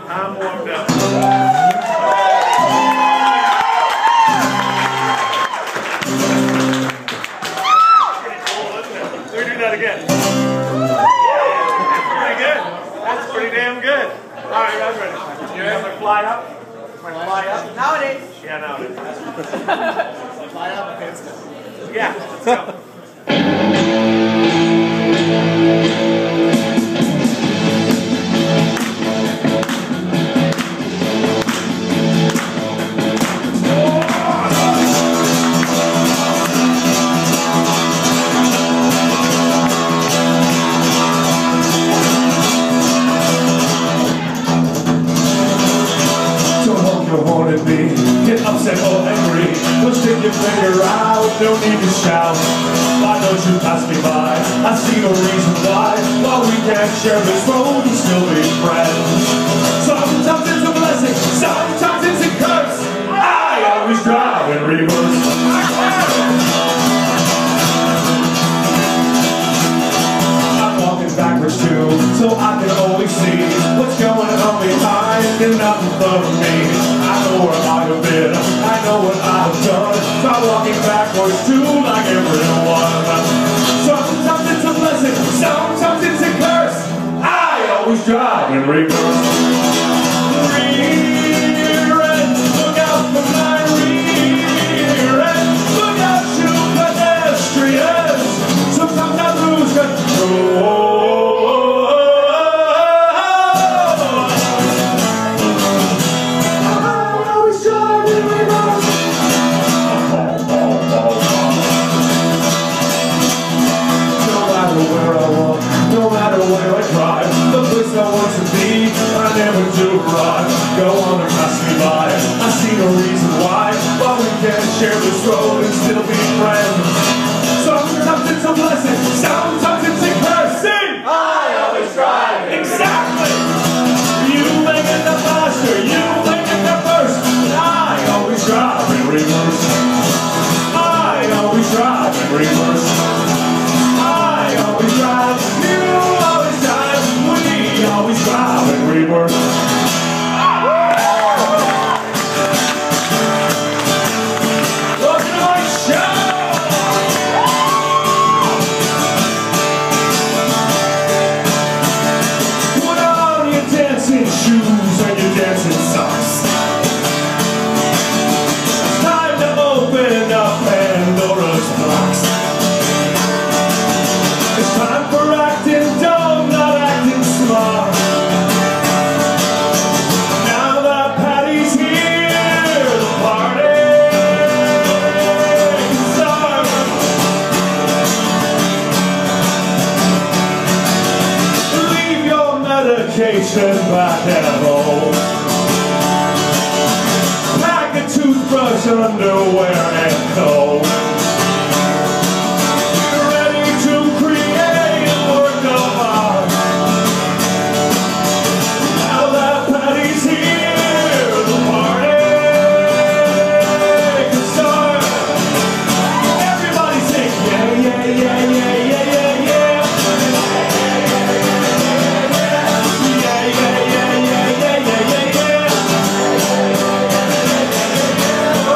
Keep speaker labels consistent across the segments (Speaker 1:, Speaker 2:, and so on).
Speaker 1: I'm warmed up. We do that again. That's pretty good. That's pretty damn good. All right, guys, ready? You ready to fly up? Want to fly up?
Speaker 2: Nowadays.
Speaker 1: Yeah, nowadays.
Speaker 2: Fly up, okay, let's go.
Speaker 1: Yeah, let's go.
Speaker 3: Get upset or angry, don't stick your finger out, no need to shout. Why don't you pass me by? I see no reason why we can't share this road and still be friends. Sometimes it's a blessing, sometimes it's a curse. I always drive in reverse. I'm walking backwards too, so I can always see what's going on behind and not in front of me. I know where I have been, I know what I have done. Try walking backwards too, like everyone. Sometimes it's a blessing, sometimes it's a curse. I always drive in reverse. Rear end, look out for my rear end. Look out, you pedestrians. Sometimes I lose control. Go on and pass me by. I see no reason why we can't share this road and still be friends. Sometimes it's a blessing, sometimes it's a curse. Sing!
Speaker 1: I always drive.
Speaker 3: Exactly! You make it the faster, you make it the first. I always drive in reverse. I always drive in reverse. I always drive, you always drive, we always drive in reverse. Shoes and your dancing socks. It's time to open up Pandora's box. It's time for acting dumb, not acting smart. Now that Patty's here, the party can start. Leave your medication back at home. Pack a toothbrush, underwear, and comb. You're ready to create a work of art. Now that Patty's here, the party can start. Everybody sing, yeah, yeah, yeah, yeah, yeah, yeah, yeah. Oh,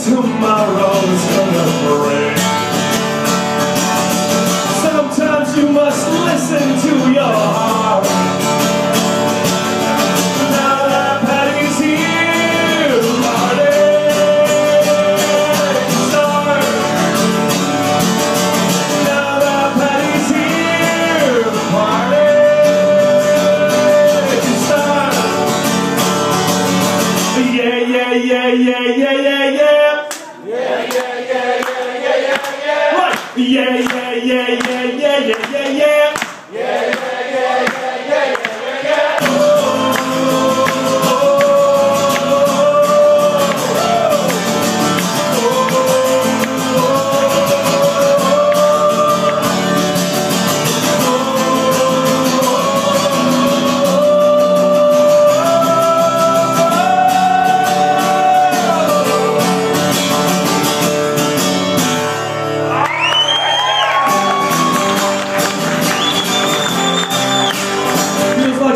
Speaker 3: tomorrow's gonna break. Sometimes you must listen to your heart. Now that Patty's here, the party can start. Now that Patty's here, the party can start. Yeah, yeah, yeah, yeah, yeah, yeah, yeah.
Speaker 2: Yeah, yeah, yeah, yeah, yeah, yeah, yeah.
Speaker 3: Right. Yeah, yeah, yeah, yeah, yeah, yeah, yeah, yeah.
Speaker 2: Yeah, yeah, yeah, yeah, yeah, yeah, yeah.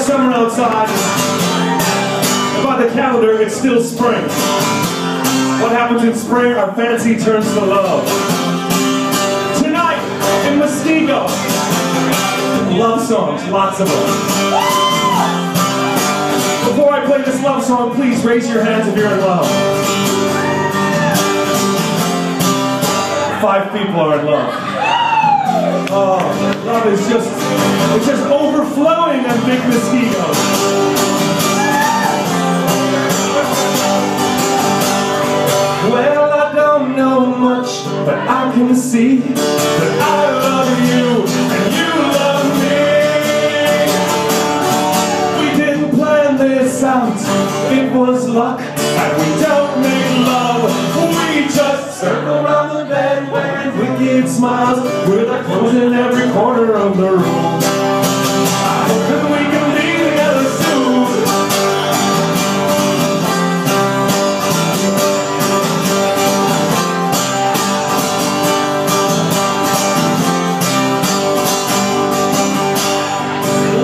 Speaker 3: Summer outside, and by the calendar it's still spring. What happens in spring? Our fancy turns to love. Tonight in Muskego, love songs, lots of them. Before I play this love song, please raise your hands if you're in love. 5 people are in love. Oh, love is just, it's just overflowing on Big Muskego. Well, I don't know much, but I can see that I love you and you love me. We didn't plan this out, it was luck, and we don't make love, we just circle around the bed wearing wicked smiles with our clothes in every corner of the room. I hope that we can be together soon.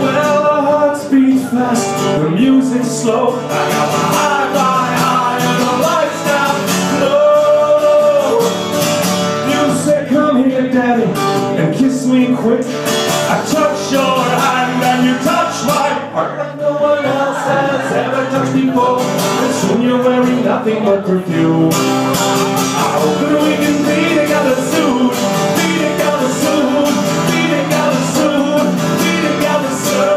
Speaker 3: Well, our hearts beat fast, the music's slow. I got my high and the lights down low. You say, come here, Daddy, and kiss me quick. I touch your hand and you touch my heart like no one else has ever touched before. And soon you're wearing nothing but perfume. I hope that we can be together soon. Be together soon. Be together soon. Be together soon.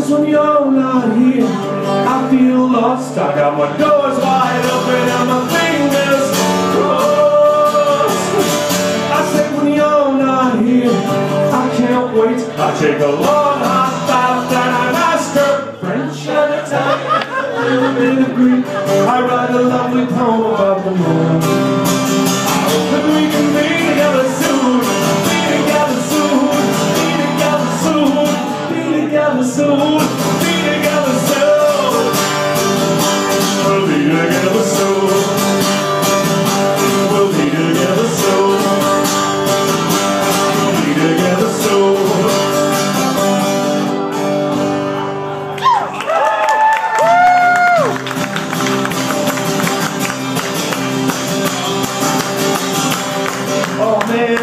Speaker 3: When you're not here, I feel lost. I got my doors wide open and my fingers crossed. I said when you're not here, I can't wait. I take a long hot bath and I master French and Italian, a little bit of Greek. I write a lovely poem about the moon. I hope that we can be together soon. Be together soon. Be together soon. Be together soon. Be together soon. We'll be together soon. We'll be together soon. We'll be together soon. Oh man,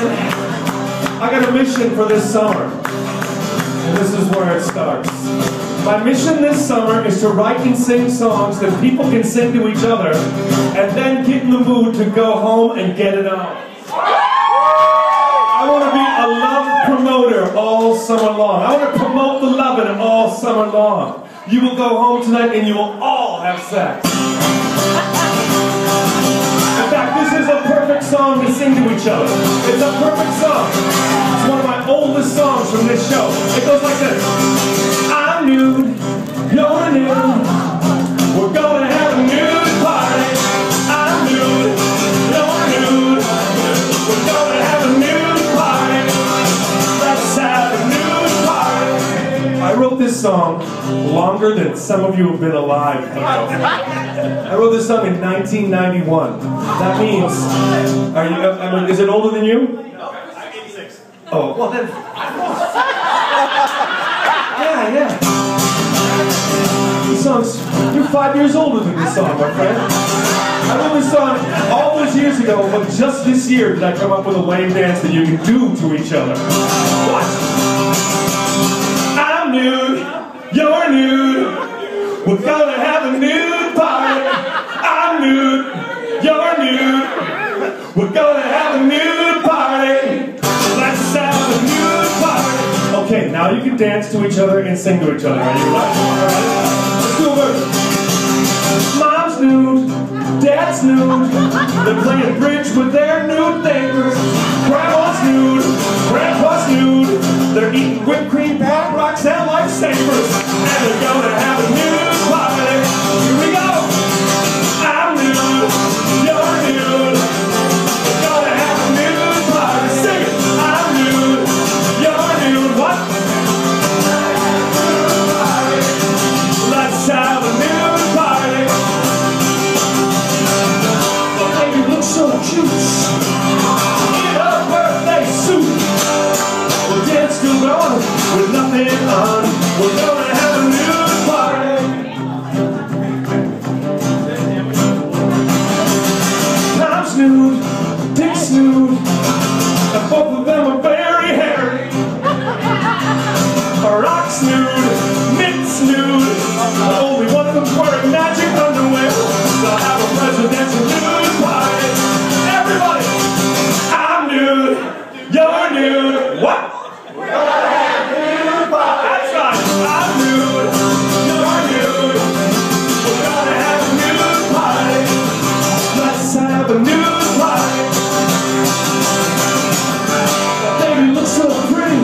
Speaker 3: I got a mission for this summer. And this is where it starts. My mission this summer is to write and sing songs that people can sing to each other and then get in the mood to go home and get it on. I want to be a love promoter all summer long. I want to promote the loving all summer long. You will go home tonight and you will all have sex. In fact, this is a perfect song to sing to each other. It's a perfect song. It's one of my oldest songs from this show. It goes like this. I'm nude, you're nude. We're gonna have a nude party. I'm nude, you're nude. We're gonna have a nude party. Let's have a nude party. I wrote this song longer than instance, some of you have been alive. I wrote this song in 1991. That means, is it older than you?
Speaker 1: No, I'm 86.
Speaker 3: Oh, well then. Yeah. This song's, you're 5 years older than this song, my friend. I wrote this song all those years ago, but just this year did I come up with a lame dance that you can do to each other. Watch. I'm nude, you're nude, we're gonna have a nude party. I'm nude, you're nude, we're gonna have a nude party. Let's have a nude party. Okay, now you can dance to each other and sing to each other. Are you ready? Alright, let's do a verse. Mom's nude, Dad's nude, they're playing bridge with their nude neighbors. Grandma's nude, Grandpa's nude, they're eating whipped cream, pop rocks, and lifesavers. And they're gonna have a nude party. Here we go. I'm nude, you're nude, we're gonna have a nude party. Sing it. I'm nude, you're nude. What? Let's have a nude party. So cute in a birthday suit. We'll dance till dawn with nothing on. We're gonna have a nude party. Tom's nude, Dick's nude, and both of them are very hairy. Rock's nude, Mitt's nude, only one of them's wearing magic underwear. They'll have a presidential nude party. Everybody, I'm nude, you're nude. What? We're gonna have a nude party. That's right. I'm nude, you're nude. We're gonna have a nude party. Let's have a nude party. Baby looks so pretty.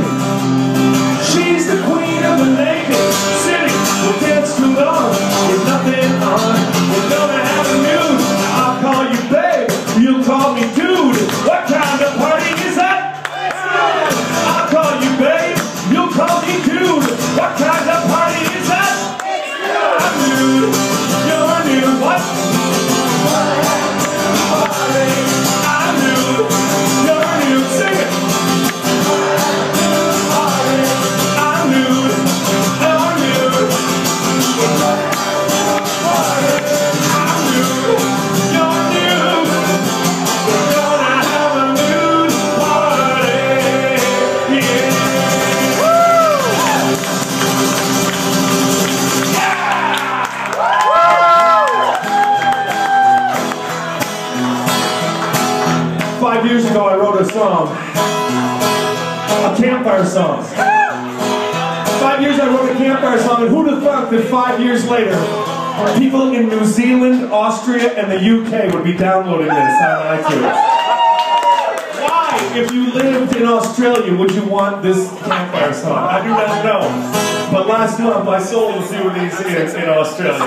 Speaker 3: She's the queen of the naked city. We'll dance too long with nothing on. We're gonna have a nude. I'll call you babe, you'll call me dude. What kind of party is that? I'll call you babe, you'll call me dude. What kind of party is that? I'm nude, you're nude. What? I'm nude, you're nude. Sing it. I'm nude, you're nude. I'm nude, you're nude. We're gonna have a nude party. Yeah. Yeah. 5 years ago I wrote a song, a campfire song. 5 years I wrote a campfire song, and who'd have thought that 5 years later people in New Zealand, Austria, and the UK would be downloading this on iTunes? Why, if you lived in Australia, would you want this campfire song? I do not know. But last month I sold a few of these in Australia.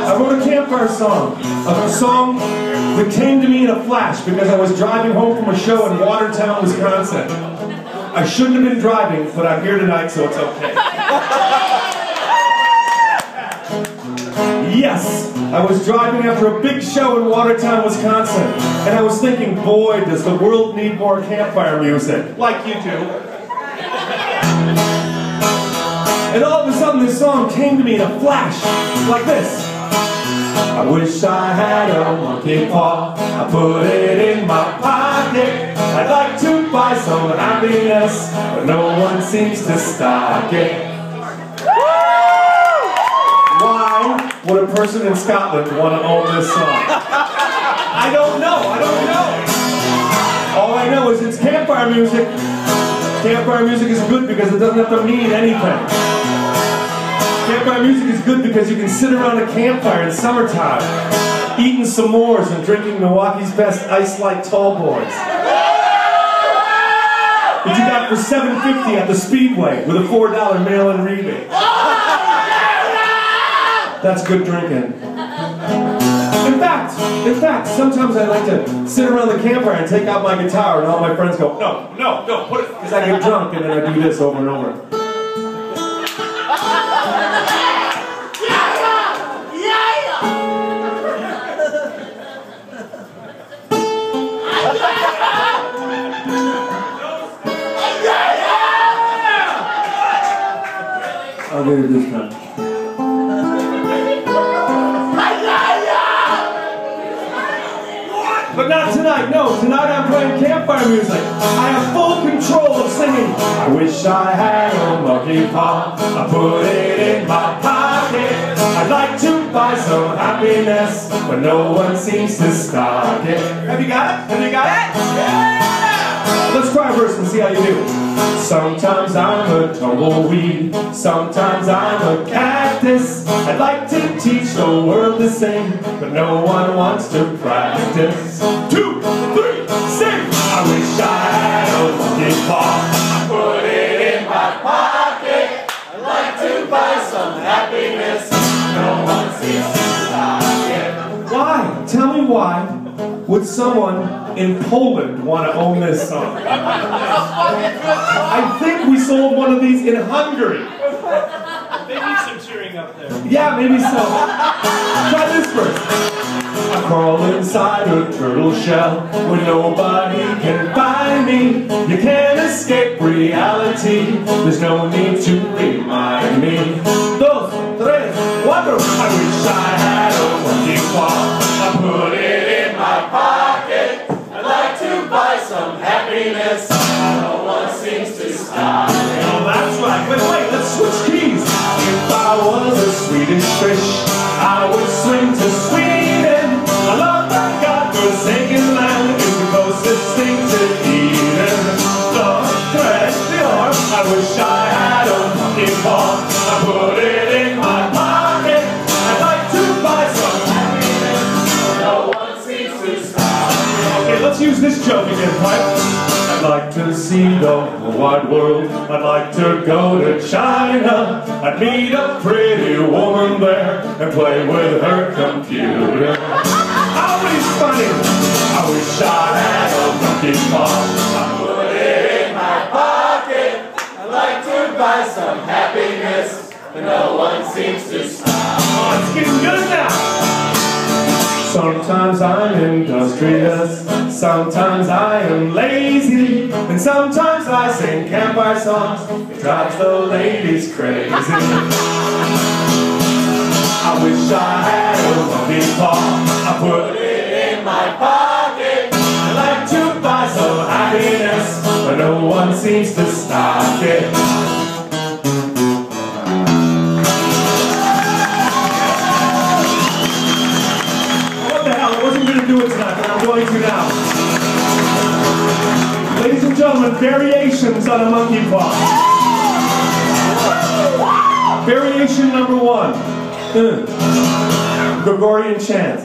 Speaker 3: I wrote a campfire song. A song that came to me in a flash because I was driving home from a show in Watertown, Wisconsin. I shouldn't have been driving, but I'm here tonight, so it's okay. Yes, I was driving after a big show in Watertown, Wisconsin, and I was thinking, boy, does the world need more campfire music, like you do. And all of a sudden this song came to me in a flash, like this. I wish I had a monkey paw, I put it in my pocket. I'd like to buy some happiness, but no one seems to stock it. Why would a person in Scotland want to own this song? I don't know. All I know is it's campfire music. Campfire music is good because it doesn't have to mean anything. Campfire music is good because you can sit around a campfire in summertime, eating s'mores and drinking Milwaukee's best ice-like tall boys. That you got for $7.50 at the Speedway with a $4 mail-in rebate. That's good drinking. In fact, sometimes I like to sit around the campfire and take out my guitar and all my friends go, no, put it, because I get drunk and then I do this over and over. get it this time. But not tonight, no. Tonight I'm playing campfire music. I have full control of singing. I wish I had a monkey paw. I put it in my pocket. I'd like to buy some happiness, but no one seems to stock it. Have you got it? Have you got it? Yeah! Let's try a verse and see how you do. Sometimes I'm a tumbleweed, sometimes I'm a cactus. I'd like to teach the world to sing, but no one wants to practice. 2, 3, sing! I wish I had a monkey paw. I put it in my pocket. I'd like to buy some happiness. No one seems to stop it. Why? Tell me why would someone in Poland want to own this song? I think we sold one of these in Hungary.
Speaker 1: They need some cheering up there.
Speaker 3: Yeah, maybe so. Try this first. I crawl inside a turtle shell where nobody can find me. You can't escape reality. There's no need to remind me. 2, 3, 4. I wish I had a monkey paw. I put it in my pocket. I'd like to buy some happiness. No one seems to stop it. Oh, that's right. Wait, let's switch keys. If I was a Swedish fish, I would swim to Sweden. I love that God-forsaken land. It's the closest thing to Eden. 2, 3, 4. I wish I had a monkey paw. I put it in my pocket. I'd like to buy some happiness. No one seems to stop me. Okay, let's use this joke again, right? I'd like to see the wide world. I'd like to go to China. I'd meet a pretty woman there and play with her computer. Always funny. I wish I had a monkey paw. I put it in my pocket. I'd like to buy some happiness, but no one seems to stop. Oh, it's getting good now. Sometimes I'm industrious, sometimes I am lazy, and sometimes I sing campfire songs. It drives the ladies crazy. I wish I had a monkey paw. I put it in my pocket. I'd like to buy some happiness, but no one seems to stock it. Do it tonight, but I'm going to now. Ladies and gentlemen, variations on a monkey paw. Variation number 1. Gregorian chant.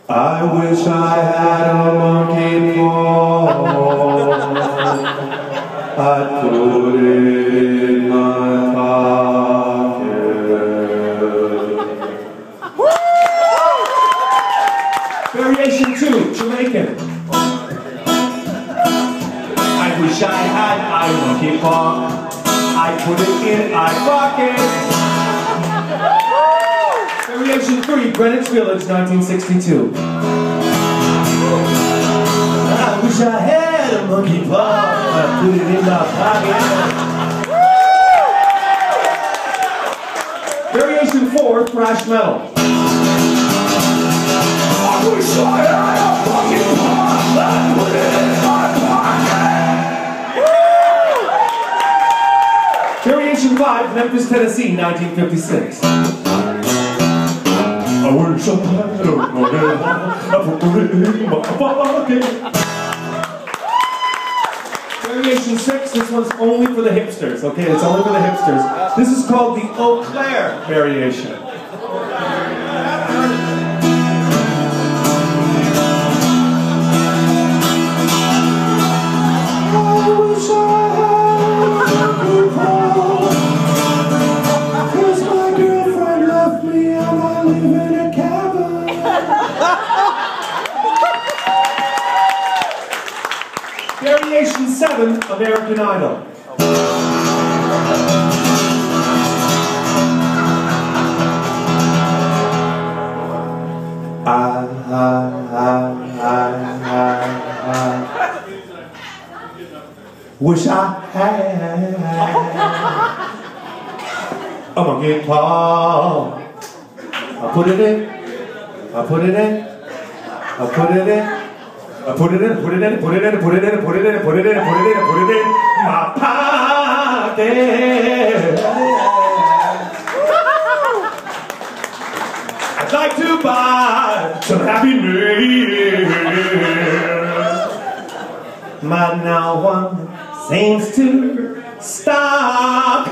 Speaker 3: I wish I had a monkey paw. I'd put it in my pocket. Variation 2, Jamaican. I wish I had a monkey paw. I put it in my pocket. Variation 3, Greenwich Village, 1962. I wish I had a monkey paw. I put it in my pocket. Variation 4, thrash metal. I wish I had a monkey paw. I put it in my pocket. Variation 5, Memphis, Tennessee, 1956. I wish I had a monkey paw. I put it in my pocket. Variation 6, this one's only for the hipsters, okay? It's only for the hipsters. This is called the Eau Claire variation. Variation 7, American Idol. Wish I had I'm a guitar. I put it in. I put it in. I put it in. I put it in. Put it in. Put it in. Put it in. Put it in. Put it in. Put it in. Put it in my pocket. I'd like to buy some Happy Meal, but no one seems to stop.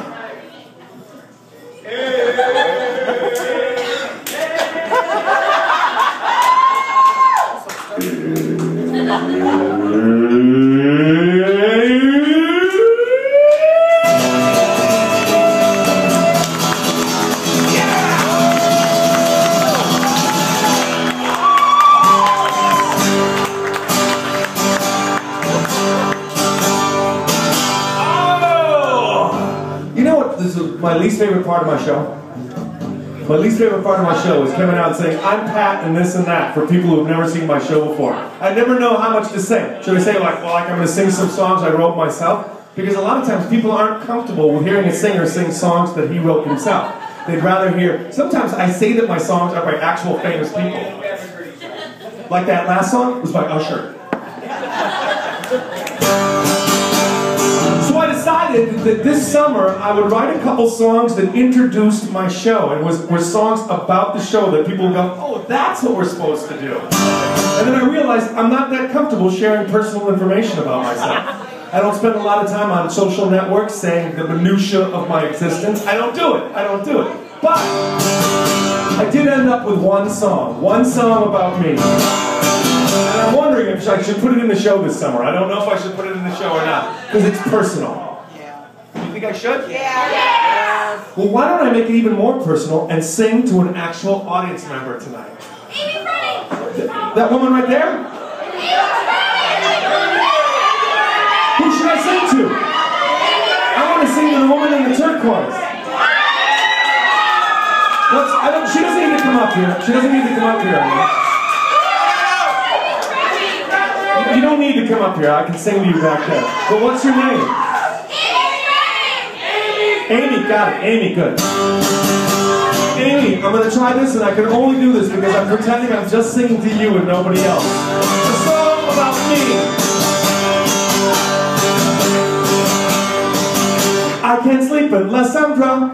Speaker 3: My least favorite part of my show. My least favorite part of my show is coming out and saying, I'm Pat and this and that, for people who have never seen my show before. I never know how much to sing. Should I say like I'm going to sing some songs I wrote myself? Because a lot of times people aren't comfortable with hearing a singer sing songs that he wrote himself. They'd rather hear, sometimes I say that my songs are by actual famous people. Like that last song was by Usher. So I decided that this summer I would write a couple songs that introduced my show and were songs about the show that people would go, oh, that's what we're supposed to do. And then I realized I'm not that comfortable sharing personal information about myself. I don't spend a lot of time on social networks saying the minutiae of my existence. I don't do it. I don't do it. But I did end up with one song about me. And I'm wondering if I should put it in the show this summer. I don't know if I should put it in the show or not, because it's personal. Yeah. You think I should? Yeah. Well, why don't I make it even more personal and sing to an actual audience member tonight? That woman right there? Who should I sing to? I want to sing to the woman in the turquoise. She doesn't need to come up here. She doesn't need to come up here. You don't need to come up here. I can sing to you back there. But what's your name? Amy, got it. Amy, good. Amy, I'm going to try this, and I can only do this because I'm pretending I'm just singing to you and nobody else. It's a song about me. I can't sleep unless I'm drunk.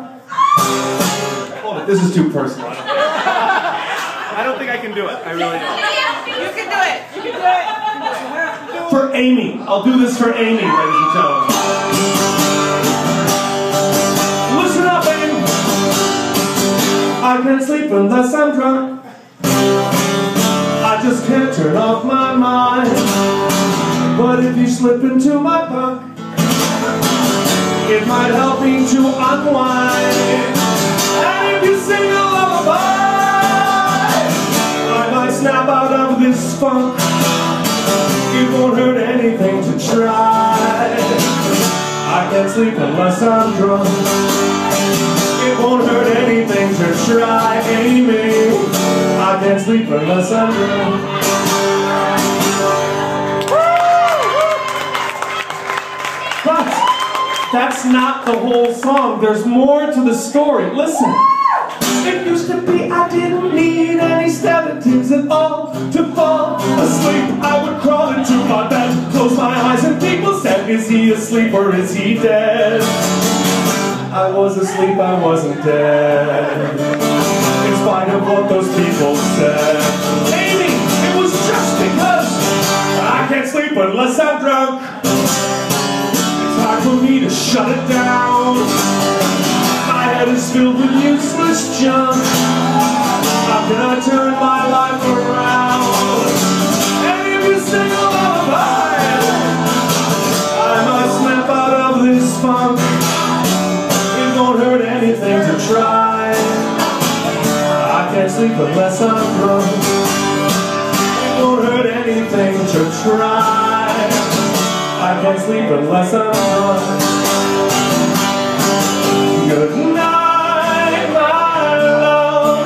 Speaker 3: Hold it, this is too personal.
Speaker 1: I don't think I can do it. I really don't.
Speaker 2: You can do it. You can do it.
Speaker 3: For Amy. I'll do this for Amy, ladies and gentlemen. Listen up, Amy. I can't sleep unless I'm drunk. I just can't turn off my mind. But if you slip into my bunk, it might help me to unwind. And if you sing a lullaby, I might snap out of this funk. It won't hurt anything to try. I can't sleep unless I'm drunk. It won't hurt anything to try, Amy. I can't sleep unless I'm drunk. But that's not the whole song. There's more to the story. Listen. It used to be I didn't need any sedatives at all to fall asleep. I would crawl into my bed, close my eyes, and people said, is he asleep or is he dead? I was asleep, I wasn't dead, in spite of what those people said. Amy, it was just because I can't sleep unless I'm drunk. It's hard for me to shut it down. My head is filled with useless junk. How can I turn my life around? And if you sing a lullaby, I might snap out of this funk. It won't hurt anything to try. I can't sleep unless I'm drunk. It won't hurt anything to try. I can't sleep unless I'm drunk. Good night, my love.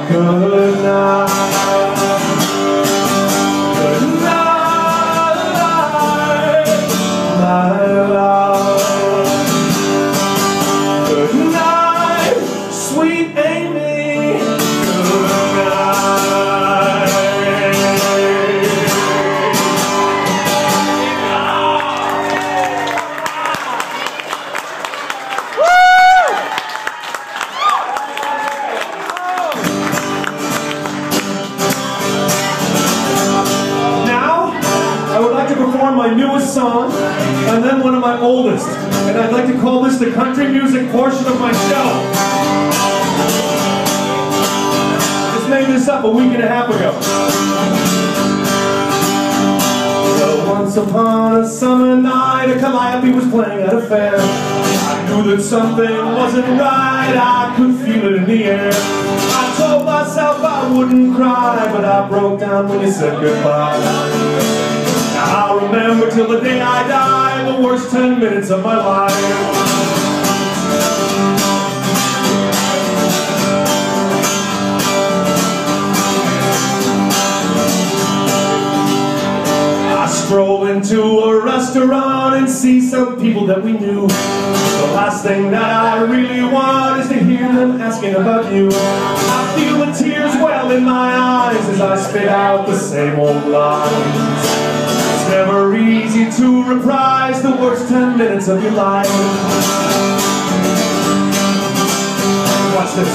Speaker 3: Good night. Good night, my love. song, and then one of my oldest. And I'd like to call this the country music portion of my show. I just made this up a week and a half ago. So once upon a summer night, a calliope was playing at a fair. I knew that something wasn't right, I could feel it in the air. I told myself I wouldn't cry, but I broke down when you said goodbye. Now I'll remember till the day I die the worst 10 minutes of my life. Stroll into a restaurant and see some people that we knew. The last thing that I really want is to hear them asking about you. I feel the tears well in my eyes as I spit out the same old lines. It's never easy to reprise the worst 10 minutes of your life. Watch this.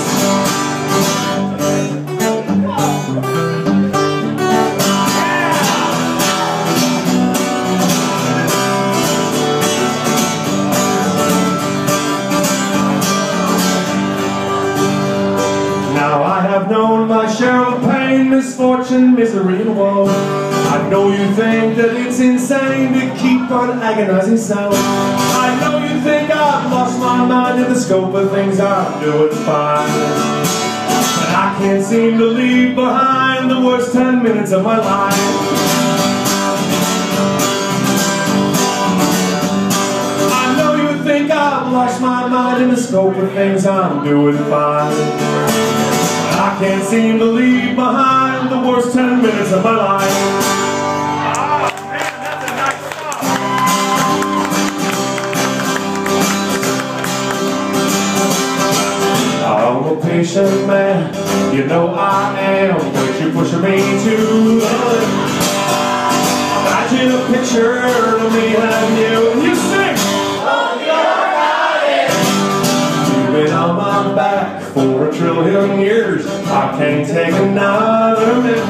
Speaker 3: I've known my share of pain, misfortune, misery, and woe. I know you think that it's insane to keep on agonizing so. I know you think I've lost my mind in the scope of things I'm doing fine. But I can't seem to leave behind the worst 10 minutes of my life. I know you think I've lost my mind in the scope of things I'm doing fine. I can't seem to leave behind the worst 10 minutes of my life.
Speaker 1: Oh, man, that's a nice
Speaker 3: song. I'm a patient man, you know I am, but you're pushing me to the limit. Imagine a picture of me and you, and you sing. You've been on my back for a trillion years, I can't take another minute.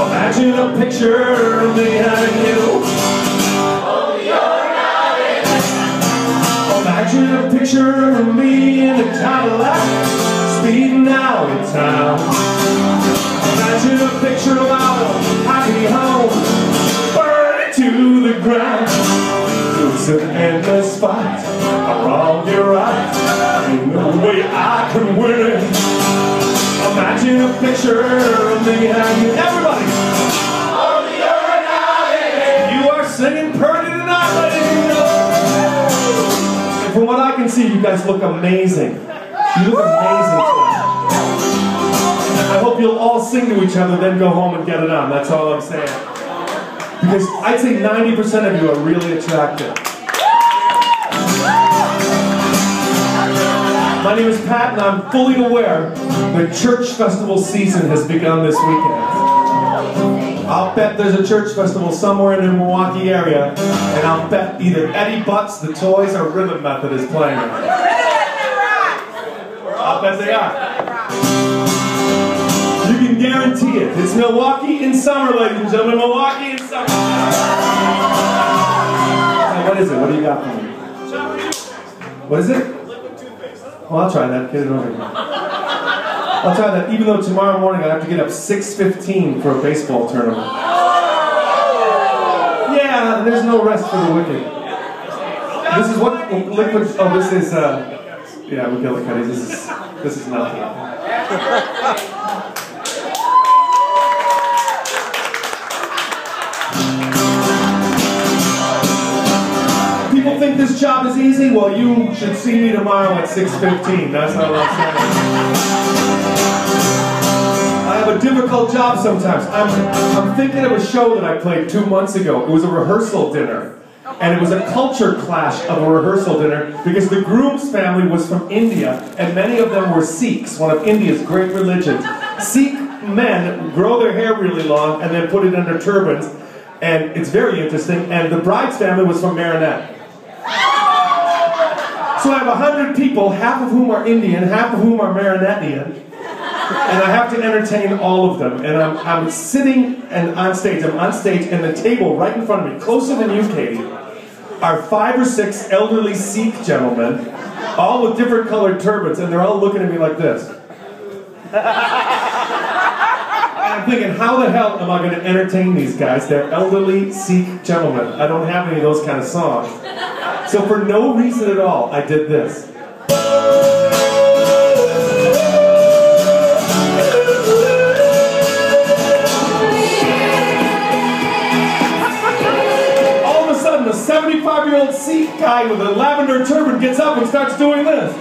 Speaker 3: Imagine a picture of me and you. Oh, you're not in it. Imagine a picture of me in a Cadillac, speeding out of town. Imagine a picture of our happy home, burning to the ground. It's an endless fight, I'm wrong, you're right. Ain't no way I can win it. Imagine a picture of me and you. Everybody! Oh, you're not in it. You are singing pretty tonight, ladies and gentlemen. And from what I can see, you guys look amazing. You look amazing tonight. I hope you'll all sing to each other, then go home and get it on. That's all I'm saying. Because I'd say 90% of you are really attractive. My name is Pat, and I'm fully aware the church festival season has begun this weekend. I'll bet there's a church festival somewhere in the Milwaukee area, and I'll bet either Eddie Butts, the Toys, or Rhythm Method is playing it. I'll bet they are. You can guarantee it. It's Milwaukee in summer, ladies and gentlemen. Milwaukee in summer. Now, what is it? What do you got for me? What is it? Well, I'll try that. Get it over here. I'll try that, even though tomorrow morning I have to get up 6:15 for a baseball tournament. Yeah, there's no rest for the wicked. This is what liquid. Oh, this is. Yeah, McCurdy. This is nothing. People think this job is easy? Well, you should see me tomorrow at 6:15. That's all I'm saying. I have a difficult job sometimes. I'm thinking of a show that I played 2 months ago. It was a rehearsal dinner. And it was a culture clash of a rehearsal dinner because the groom's family was from India and many of them were Sikhs, one of India's great religions. Sikh men grow their hair really long and then put it under turbans, and it's very interesting. And the bride's family was from Marinette. So I have 100 people, half of whom are Indian, half of whom are Marinettean. And I have to entertain all of them. And I'm sitting and I'm on stage, and the table right in front of me, closer than you, Katie, are 5 or 6 elderly Sikh gentlemen, all with different colored turbans, and they're all looking at me like this. And I'm thinking, how the hell am I going to entertain these guys? They're elderly Sikh gentlemen. I don't have any of those kind of songs. So for no reason at all, I did this. All of a sudden, a 75-year-old Sikh guy with a lavender turban gets up and starts doing this.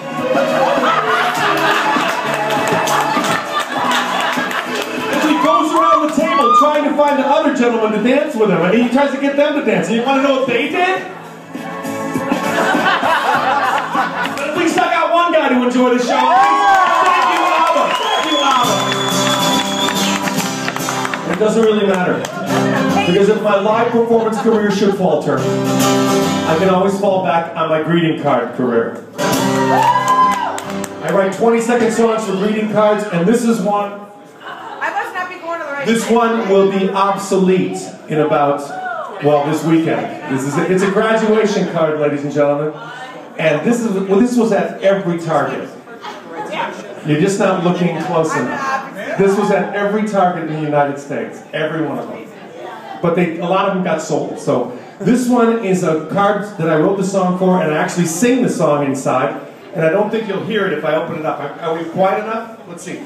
Speaker 3: Goes around the table trying to find the other gentleman to dance with him, and he tries to get them to dance. And you want to know what they did? But at least I got one guy to enjoy the show. Thank you, Abba. Thank you, Abba. It doesn't really matter, because if my live performance career should falter, I can always fall back on my greeting card career. I write 20-second songs for greeting cards, and this is one. This one will be obsolete in about, well, this weekend. It's a graduation card, ladies and gentlemen. And this was at every Target. You're just not looking close enough. This was at every Target in the United States. Every one of them. But a lot of them got sold. So this one is a card that I wrote the song for, and I actually sing the song inside. And I don't think you'll hear it if I open it up. Are we quiet enough? Let's see.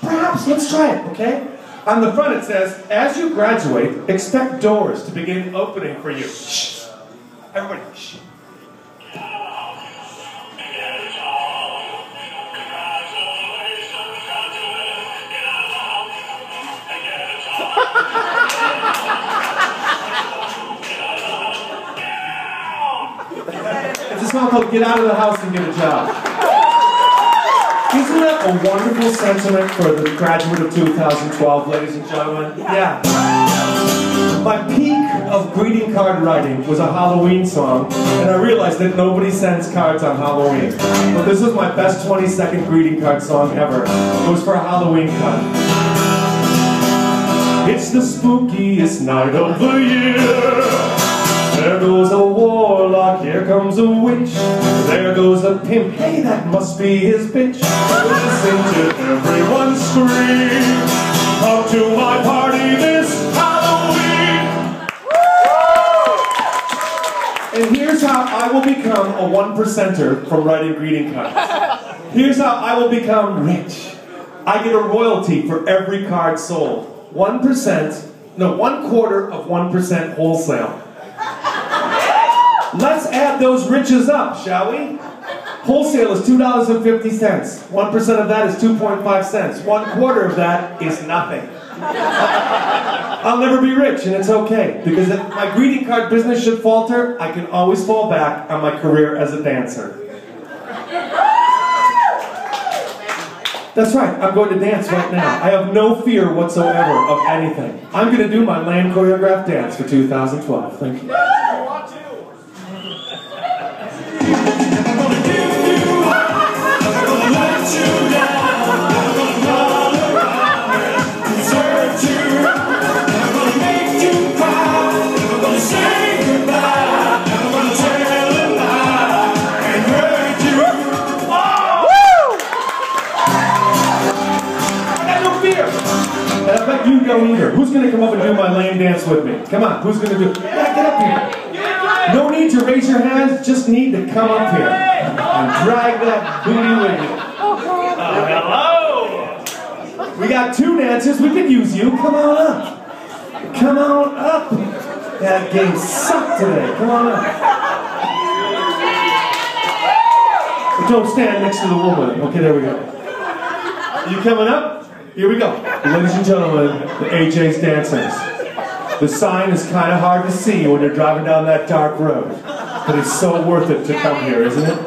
Speaker 3: Perhaps, let's try it, okay? On the front it says, as you graduate, expect doors to begin opening for you. Shh. Everybody, shh. It's a song called Get Out of the House and Get a Job. Isn't that a wonderful sentiment for the graduate of 2012, ladies and gentlemen? Yeah. My peak of greeting card writing was a Halloween song, and I realized that nobody sends cards on Halloween. But this was my best 20-second greeting card song ever. It was for a Halloween card. It's the spookiest night of the year. There goes a warlock, here comes a witch. There goes a pimp, hey, that must be his bitch. Listen to everyone scream. Come to my party this Halloween. And here's how I will become a 1%er from writing greeting cards. Here's how I will become rich. I get a royalty for every card sold. 1%, no, 1/4 of 1% wholesale. Let's add those riches up, shall we? Wholesale is $2.50. 1% of that is 2.5 cents. 1/4 of that is nothing. I'll never be rich, and it's okay, because if my greeting card business should falter, I can always fall back on my career as a dancer. That's right, I'm going to dance right now. I have no fear whatsoever of anything. I'm going to do my land choreographed dance for 2012. Thank you. You don't either. Who's going to come up and do my lane dance with me? Come on, who's going to do it? Yeah, get up here. No need to raise your hands, just need to come up here and drag that booty with you. Hello! We got 2 dancers, we could use you. Come on up. Come on up. That game sucked today. Come on up. But don't stand next to the woman. Okay, there we go. Are you coming up? Here we go. Ladies and gentlemen, the AJ's dancers. The sign is kind of hard to see when you're driving down that dark road. But it's so worth it to come here, isn't it?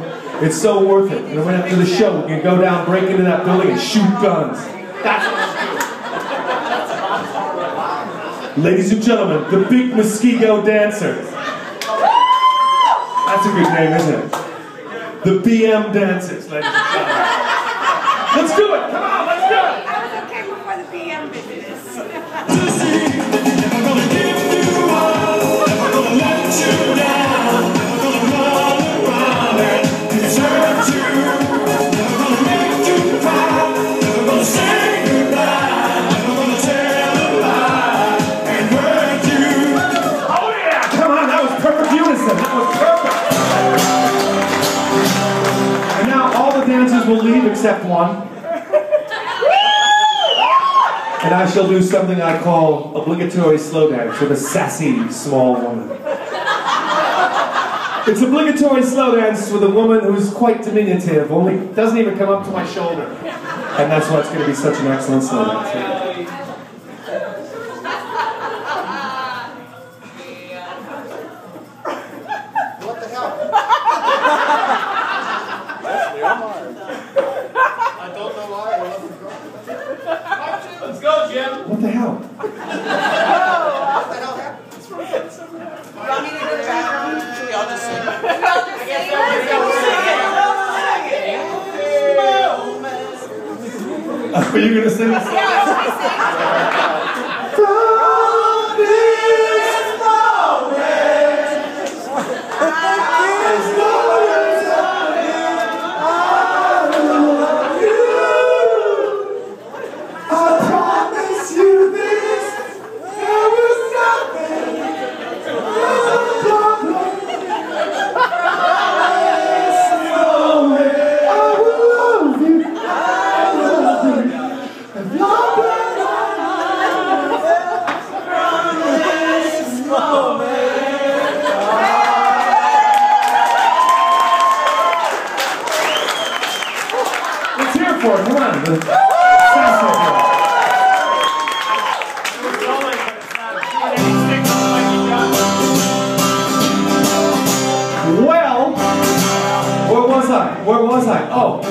Speaker 3: It's so worth it. And then after the show, we can go down, break into that building, and shoot guns. That's what we do. Ladies and gentlemen, the Big Mosquito Dancers. That's a good name, isn't it? The BM Dancers, ladies and gentlemen. Let's do it. Come on, let's do it.
Speaker 2: I was okay before the BM business.
Speaker 3: Never gonna give you up. Never gonna let you down. Never gonna run around and desert you. Never gonna make you cry. Never gonna say goodbye. Never gonna tell a lie and hurt you. Oh yeah! Come on, that was perfect unison. That was perfect. And now all the dancers will leave except one. And I shall do something I call obligatory slow dance with a sassy small woman. It's obligatory slow dance with a woman who's quite diminutive, only doesn't even come up to my shoulder. And that's why it's going to be such an excellent slow dance.
Speaker 4: What the hell? I don't know why.
Speaker 1: Let's go, Jim.
Speaker 3: What the hell?
Speaker 4: What the hell happened?
Speaker 2: Want me to do that?
Speaker 4: Should we all just sing?
Speaker 3: Are you going to sing this? For it. Come on. Well, where was I? Oh,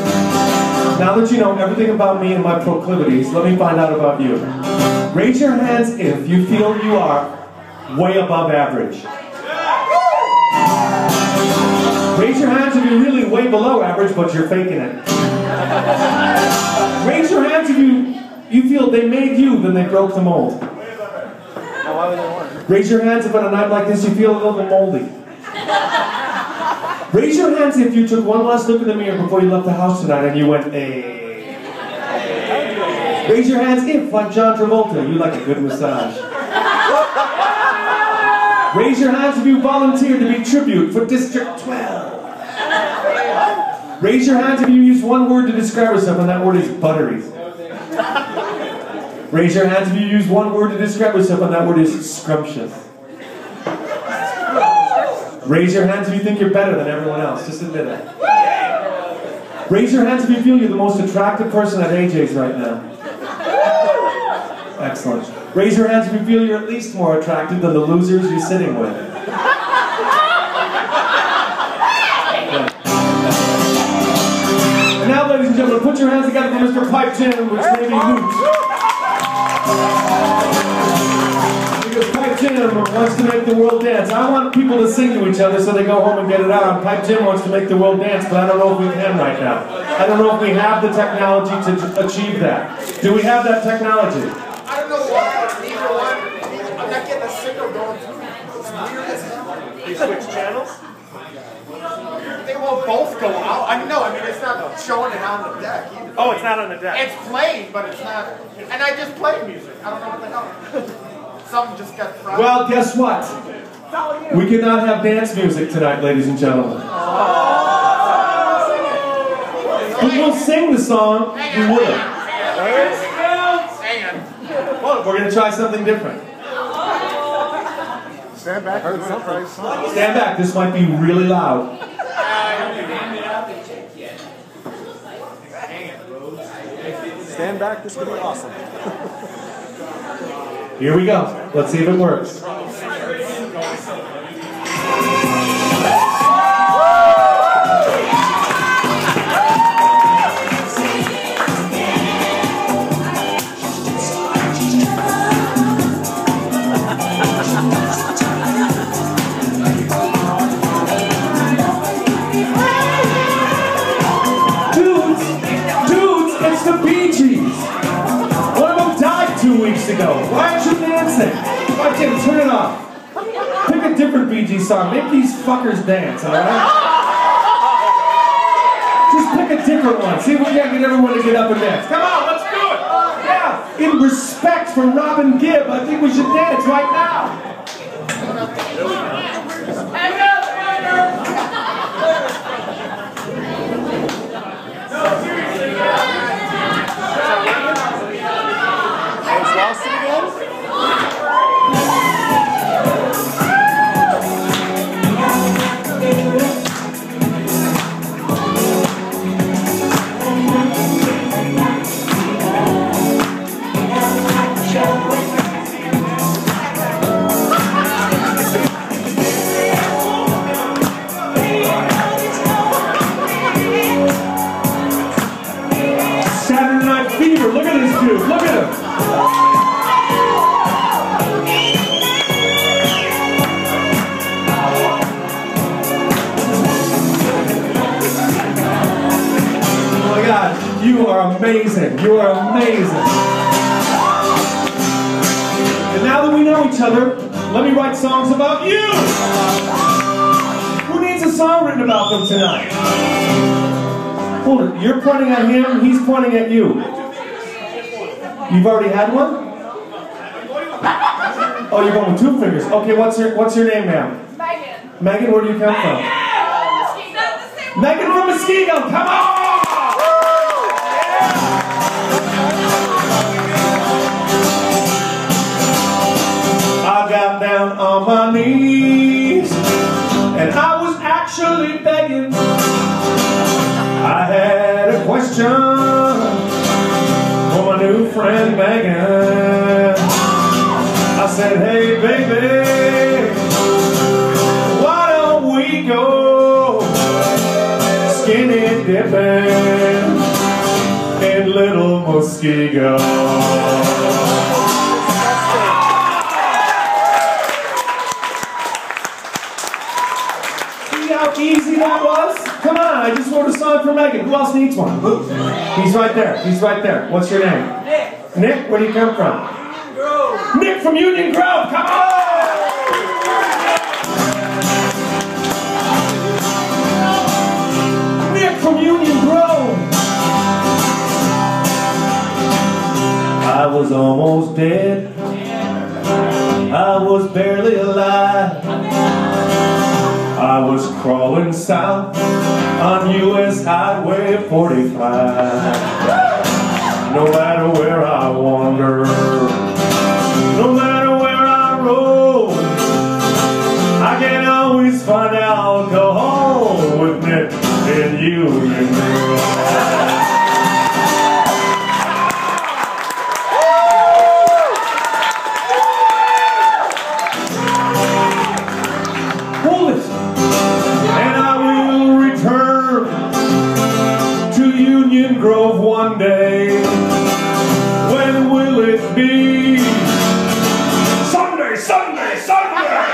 Speaker 3: now that you know everything about me and my proclivities, let me find out about you. Raise your hands if you feel you are way above average. Raise your hands if you're really way below average, but you're faking it. Raise your hands if you feel they made you, then they broke the mold. Raise your hands if on a night like this you feel a little bit moldy. Raise your hands if you took one last look in the mirror before you left the house tonight and you went, hey. Raise your hands if, like John Travolta, you like a good massage. Raise your hands if you volunteered to be tribute for District 12. Raise your hands if you use one word to describe yourself, and that word is buttery. Raise your hands if you use one word to describe yourself, and that word is scrumptious. Raise your hands if you think you're better than everyone else. Just admit it. Raise your hands if you feel you're the most attractive person at AJ's right now. Excellent. Raise your hands if you feel you're at least more attractive than the losers you're sitting with. And now, ladies and gentlemen, put your hands together for Mr. Pipe Jim, which may be Hoot. Because Pipe Jim wants to make the world dance. I want people to sing to each other so they go home and get it out. And Pipe Jim wants to make the world dance, but I don't know if we can right now. I don't know if we have the technology to achieve that. Do we have that technology?
Speaker 4: I don't know why. Neither one. I'm not getting a signal going through. It's weird as hell.
Speaker 1: You switch channels?
Speaker 4: They won't both go out. I mean, it's not showing it on the deck either.
Speaker 1: Oh, it's not on the deck.
Speaker 4: It's playing, but it's not. And I just played music. I don't know what the hell. Something just got fried.
Speaker 3: Well, guess what? We cannot have dance music tonight, ladies and gentlemen. We will sing the song. We will. Well, we're going to try something different.
Speaker 4: Stand back.
Speaker 3: Stand back. This might be really loud.
Speaker 5: Stand back, this could be awesome.
Speaker 3: Here we go. Let's see if it works. Dudes, the Bee Gees. One of them died 2 weeks ago. Why aren't you dancing? Why can't you turn it off? Pick a different Bee Gees song. Make these fuckers dance, alright? Just pick a different one. See if we can't get everyone to get up and dance. Come on, let's do it! Yeah, in respect for Robin Gibb, I think we should dance right now.
Speaker 5: Lost it again?
Speaker 3: Saturday Night Fever, look at this dude, look at him. Oh my God, you are amazing. You are amazing. And now that we know each other, let me write songs about you. Who needs a song written about them tonight? Hold it. You're pointing at him, he's pointing at you. You've already had one? Oh, you're going with 2 fingers. Okay, what's your name, ma'am?
Speaker 2: Megan.
Speaker 3: Megan, where do you come from? Megan from Muskego, come on! I got down on my knees, and I was actually begging. I had a question for my new friend Megan. I said, hey baby, why don't we go skinny dipping in Little Muskego? See how easy that was? Come on, I just wrote a song for Megan. Who else needs one? He's right there. He's right there. What's your name?
Speaker 2: Nick.
Speaker 3: Nick, where do you come from?
Speaker 2: Union Grove.
Speaker 3: Nick from Union Grove. Come on! Nick from Union Grove. I was almost dead. I was barely alive. I was crawling south on US Highway 45. No matter where I wander, no matter where I roam, I can always find alcohol with Nick and Union Grove. Hold it. And I will return to Union Grove one day. When will it be? Sunday, Sunday, Sunday!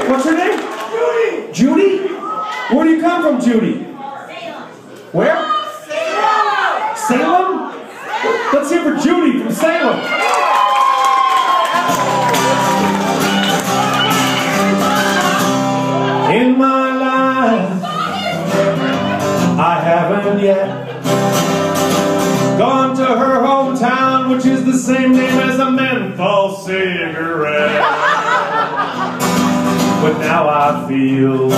Speaker 3: What's her name? Judy. Judy? Where do you come from, Judy?
Speaker 2: Salem.
Speaker 3: Where?
Speaker 2: Salem.
Speaker 3: Salem? Let's hear for Judy from Salem. In my life, I haven't yet gone to her hometown, which is the same name as a menthol cigarette. But now I feel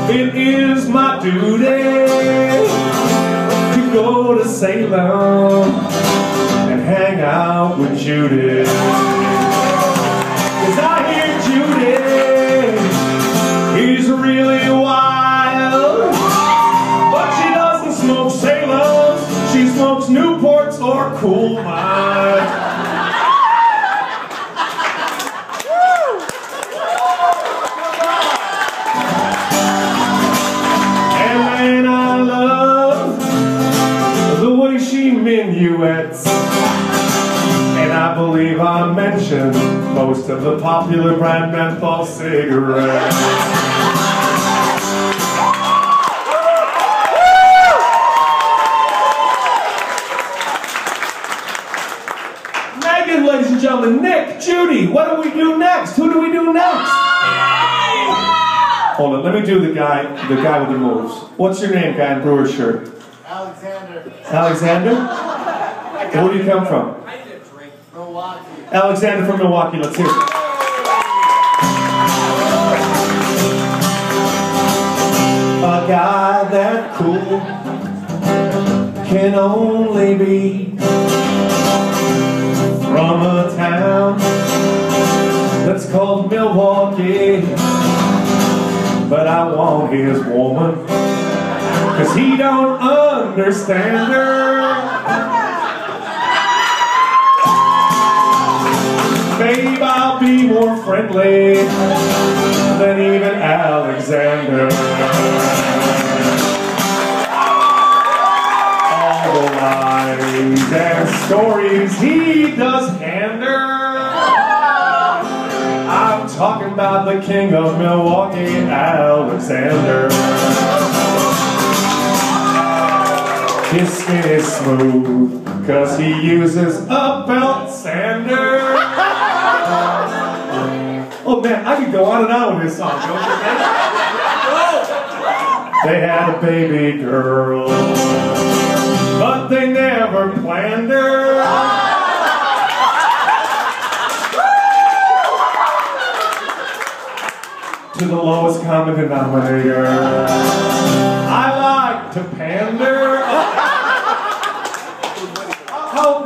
Speaker 3: it is my duty to go to Salem and hang out with Judy. 'Cause I hear Judy is really wild, but she doesn't smoke Salem, she smokes Newports or Cool Minds. And man, I love the way she minuets, and I I believe I mentioned most of the popular brand menthol cigarettes. Megan, ladies and gentlemen, Nick, Judy, what do we do next? Who do we do next? Hold on, let me do the guy with the moves. What's your name, guy in Brewer's shirt?
Speaker 4: Alexander.
Speaker 3: Alexander? Where do you come from?
Speaker 4: Milwaukee.
Speaker 3: Alexander from Milwaukee, let's hear it. A guy that cool can only be from a town that's called Milwaukee. But I want his woman, 'cause he don't understand her. Babe, I'll be more friendly than even Alexander. All the lies and stories he does hand her. I'm talking about the king of Milwaukee, Alexander. His skin is smooth, 'cause he uses a belt sander. Oh man, I could go on and on with this song, don't you think? They had a baby girl, but they never planned her. To the lowest common denominator, I like to pander.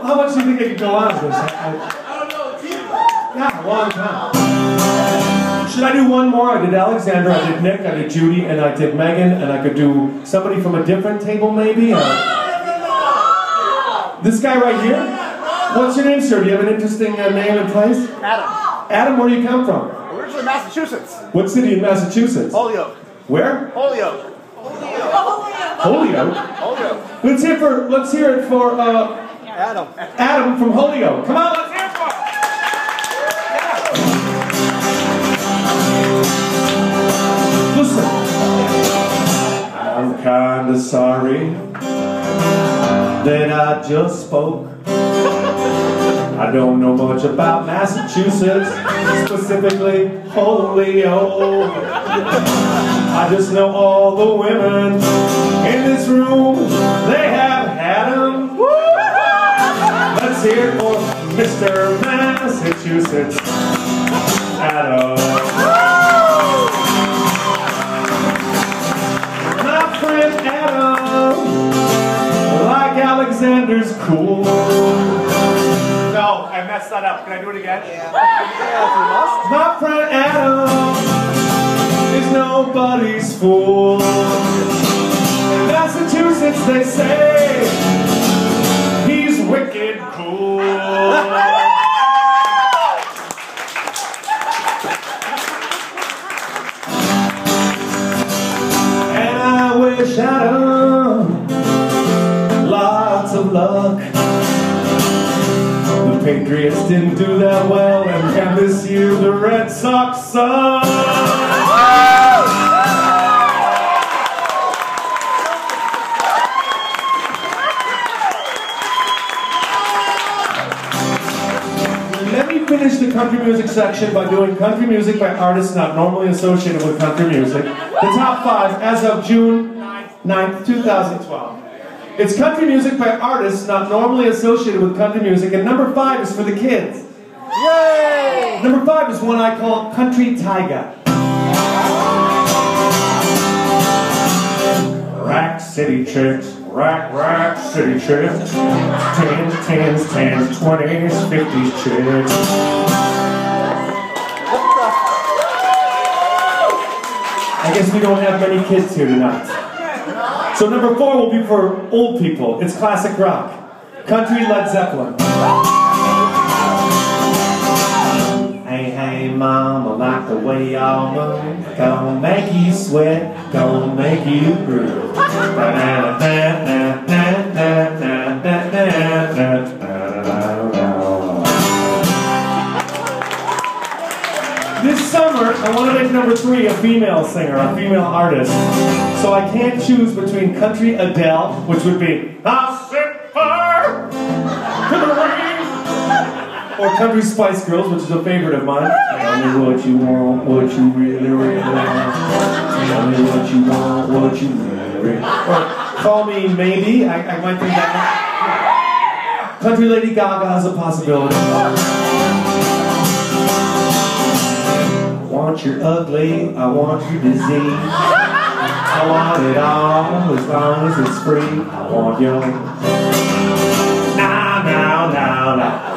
Speaker 3: How much do you think I could go on with this?
Speaker 4: I don't know,
Speaker 3: Yeah, a long time. Should I do one more? I did Alexander, I did Nick, I did Judy, and I did Megan, and I could do somebody from a different table maybe? This guy right here? What's your name, sir? Do you have an interesting name and place?
Speaker 4: Adam.
Speaker 3: Adam, where do you come from?
Speaker 4: Originally Massachusetts.
Speaker 3: What city in Massachusetts?
Speaker 4: Holyoke.
Speaker 3: Where?
Speaker 4: Holyoke.
Speaker 3: Holyoke.
Speaker 4: Holyoke.
Speaker 3: Let's hear it for
Speaker 4: Adam.
Speaker 3: Adam from Holyoke. Come on, let's hear it for him. Listen, I'm kinda sorry that I just spoke. I don't know much about Massachusetts, specifically Holyoke. I just know all the women in this room, they have had them. Let's hear it for Mr. Massachusetts, Adam. My friend Adam, like Alexander's cool.
Speaker 1: No, I messed that up. Can I do it again?
Speaker 4: Yeah.
Speaker 3: My friend Adam is nobody's fool. In Massachusetts they say he's wicked cool. And I wish Adam lots of luck. The Patriots didn't do that well, and this year the Red Sox suck. Let me finish the country music section by doing country music by artists not normally associated with country music. The top 5 as of June 9th, 2012. It's country music by artists not normally associated with country music, and number 5 is for the kids. Yay! Number 5 is one I call Country Tiger. Rack City Chicks, rack City Chicks, 10s, 10s, 10s, 20s, 50s chicks. I guess we don't have many kids here tonight. So number 4 will be for old people. It's classic rock. Country Led Zeppelin. Hey, hey, mama, like the way y'all move. Gonna make you sweat, gonna make you groove. This summer, I want to make number 3 a female singer, a female artist. So I can't choose between country Adele, which would be I'll set fire to the rain, or country Spice Girls, which is a favorite of mine. Tell me what you want, what you really, really want. Tell me what you want, what you really, really want. Or Call Me Maybe. I might think that one. Country Lady Gaga is a possibility. I want your ugly, I want your disease. I want it all as long as it's free. I want your now,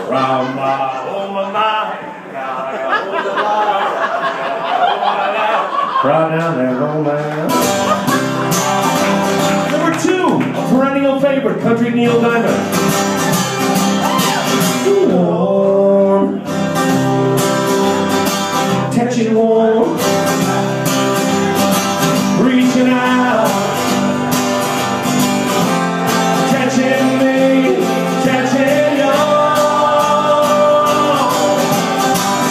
Speaker 3: from my mind. Right down there, romance. Number 2, a perennial favorite, country Neil Diamond. Warm, touching warm, reaching out, touching me, touching you.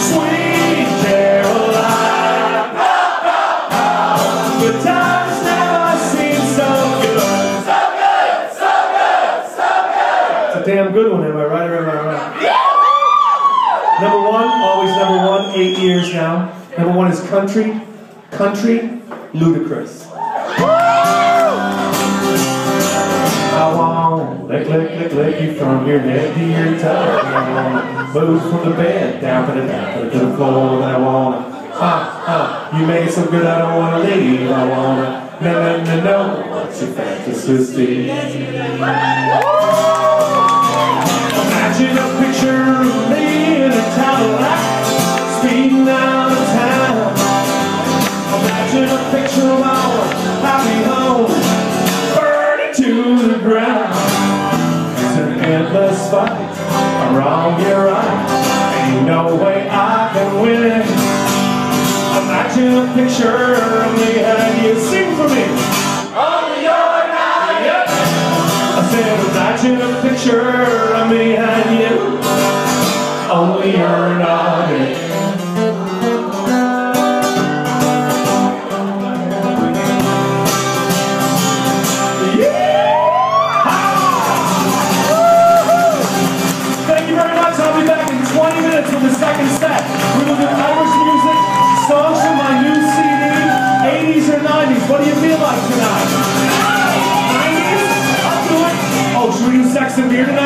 Speaker 3: Sweet Caroline, the times never seem so good. So good, so good, so good. It's a damn good one, am I right or am I right? Number 1, always number 1, 8 years now. Number 1 is country Ludacris. I want lick you from your head to your toe. I want move from the bed down to the floor. I want you make it so good I don't want to leave. I want no. What's your fantasy? Imagine a picture of me in a Cadillac, speeding out of town. Imagine a picture of our happy home, burning to the ground. It's an endless fight. I'm wrong, you're right. Ain't no way I can win it. Imagine a picture of me and you sing for me. Only you're not it. I said, imagine a picture of me and you. Only you're not it. Thank you very much. I'll be back in 20 minutes with the second set. We will do Irish music, songs from my new CD, 80s or 90s. What do you feel like tonight? 90s? I'll do it. Oh, should we do Sex and Beer tonight?